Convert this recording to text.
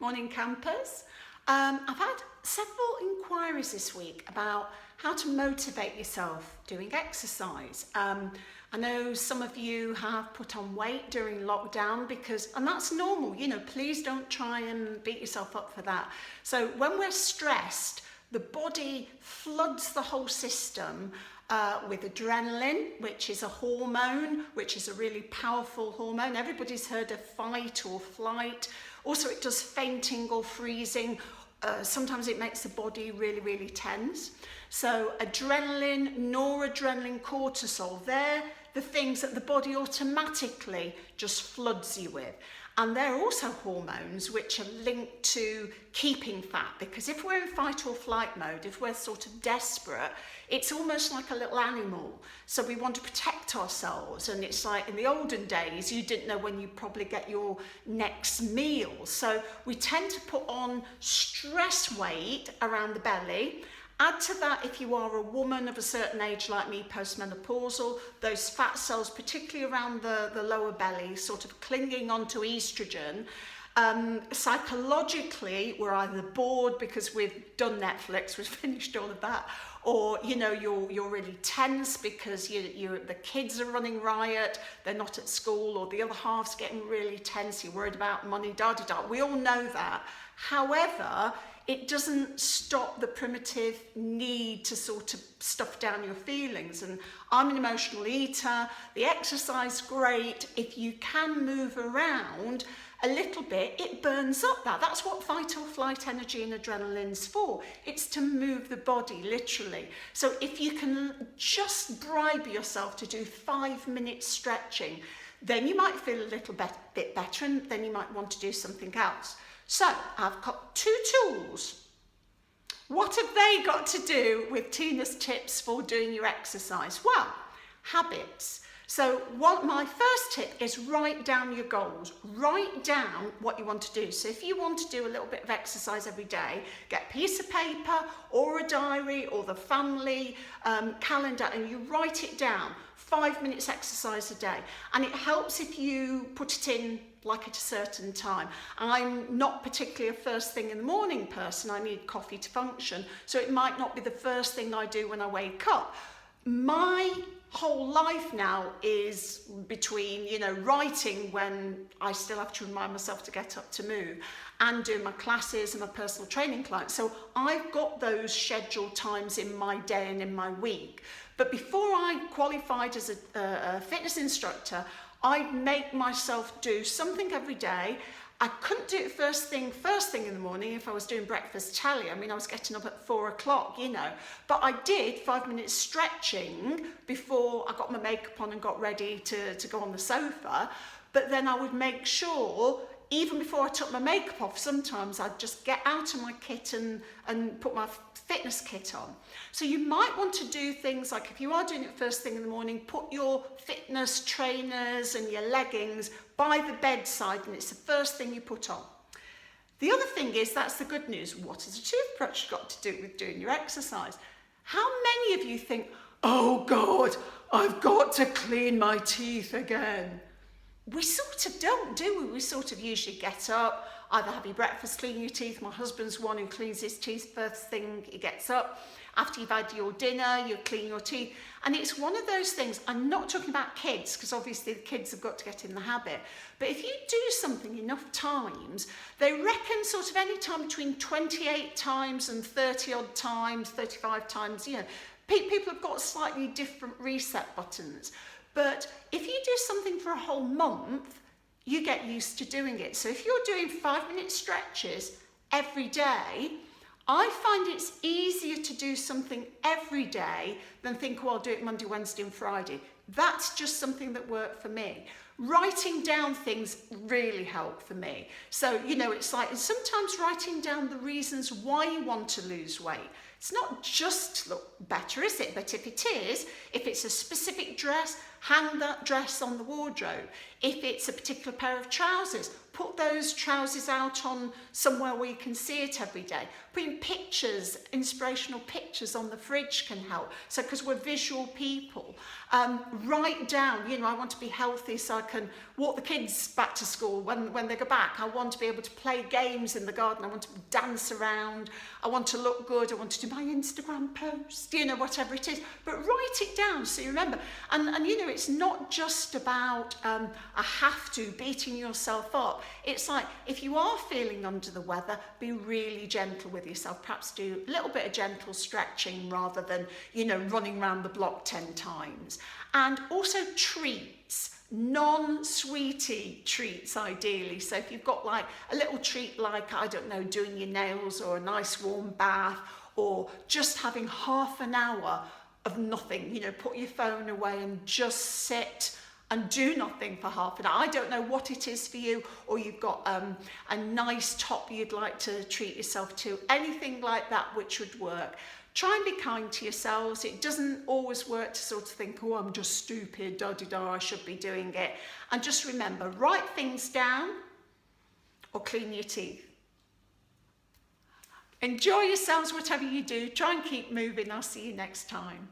Morning campers. I've had several inquiries this week about how to motivate yourself doing exercise. I know some of you have put on weight during lockdown and that's normal, please don't try and beat yourself up for that. So when we're stressed, the body floods the whole system with adrenaline, which is a hormone, which is a really powerful hormone. Everybody's heard of fight or flight. Also, it does fainting or freezing. Sometimes it makes the body really, really tense. So adrenaline, noradrenaline, cortisol, they're the things that the body automatically just floods you with. And they're also hormones which are linked to keeping fat, because if we're in fight or flight mode, if we're sort of desperate, it's almost like a little animal. So we want to protect ourselves. And it's like in the olden days, you didn't know when you'd probably get your next meal. So we tend to put on stress weight around the belly. Add to that, if you are a woman of a certain age like me, postmenopausal, those fat cells, particularly around the lower belly, sort of clinging onto estrogen. Psychologically, we're either bored because we've done Netflix, we've finished all of that, or you're really tense because the kids are running riot, they're not at school, or the other half's getting really tense, you're worried about money, da-da-da. We all know that. However, it doesn't stop the primitive need to sort of stuff down your feelings. And I'm an emotional eater. The exercise, great. If you can move around a little bit, it burns up that. That's what fight or flight energy and adrenaline's for. It's to move the body, literally. So if you can just bribe yourself to do 5 minutes stretching, then you might feel a little bit better, and then you might want to do something else. So I've got 2 tools. What have they got to do with Tina's tips for doing your exercise? Well, habits. So my first tip is write down your goals. Write down what you want to do. So if you want to do a little bit of exercise every day, get a piece of paper or a diary or the family calendar, and you write it down. 5 minutes exercise a day. And it helps if you put it in like at a certain time. I'm not particularly a first thing in the morning person. I need coffee to function. So it might not be the first thing I do when I wake up. My whole life now is between, writing when I still have to remind myself to get up to move, and doing my classes and my personal training clients. So I've got those scheduled times in my day and in my week. But before I qualified as a fitness instructor, I'd make myself do something every day. I couldn't do it first thing in the morning if I was doing breakfast tally. I mean, I was getting up at 4 o'clock, But I did 5 minutes stretching before I got my makeup on and got ready to go on the sofa. But then I would make sure, even before I took my makeup off, sometimes I'd just get out of my kit and put my fitness kit on. So you might want to do things like, if you are doing it first thing in the morning, put your fitness trainers and your leggings by the bedside, and it's the first thing you put on. The other thing is, that's the good news. What has a toothbrush got to do with doing your exercise? How many of you think, oh God, I've got to clean my teeth again? We sort of don't, do we? We sort of usually get up, either have your breakfast, clean your teeth. My husband's one who cleans his teeth first thing he gets up. After you've had your dinner, you clean your teeth. And it's one of those things, I'm not talking about kids, because obviously the kids have got to get in the habit. But if you do something enough times, they reckon sort of any time between 28 times and 30 odd times, 35 times, people have got slightly different reset buttons. But if you do something for a whole month, you get used to doing it. So if you're doing 5 minute stretches every day, I find it's easier to do something every day than think, I'll do it Monday, Wednesday and Friday. That's just something that worked for me. Writing down things really helped for me. So, it's like, and sometimes writing down the reasons why you want to lose weight. It's not just to look better, is it? But if it is, if it's a specific dress, hang that dress on the wardrobe. If it's a particular pair of trousers, put those trousers out on somewhere where you can see it every day. Putting pictures, inspirational pictures on the fridge can help. So, because we're visual people, write down, I want to be healthy so I can walk the kids back to school when they go back. I want to be able to play games in the garden. I want to dance around. I want to look good. I want to do my Instagram post, you know, whatever it is. But write it down so you remember. And you know, it's not just about a have to, beating yourself up. It's like, if you are feeling under the weather, be really gentle with yourself. Perhaps do a little bit of gentle stretching rather than, you know, running around the block 10 times. And also treats, non-sweetie treats ideally. So if you've got like a little treat like, I don't know, doing your nails or a nice warm bath, or just having half an hour of nothing, you know, put your phone away and just sit and do nothing for half an hour. I don't know what it is for you, or you've got a nice top you'd like to treat yourself to, anything like that which would work. Try and be kind to yourselves. It doesn't always work to sort of think, oh, I'm just stupid, da-da-da, I should be doing it. And just remember, write things down or clean your teeth. Enjoy yourselves, whatever you do. Try and keep moving. I'll see you next time.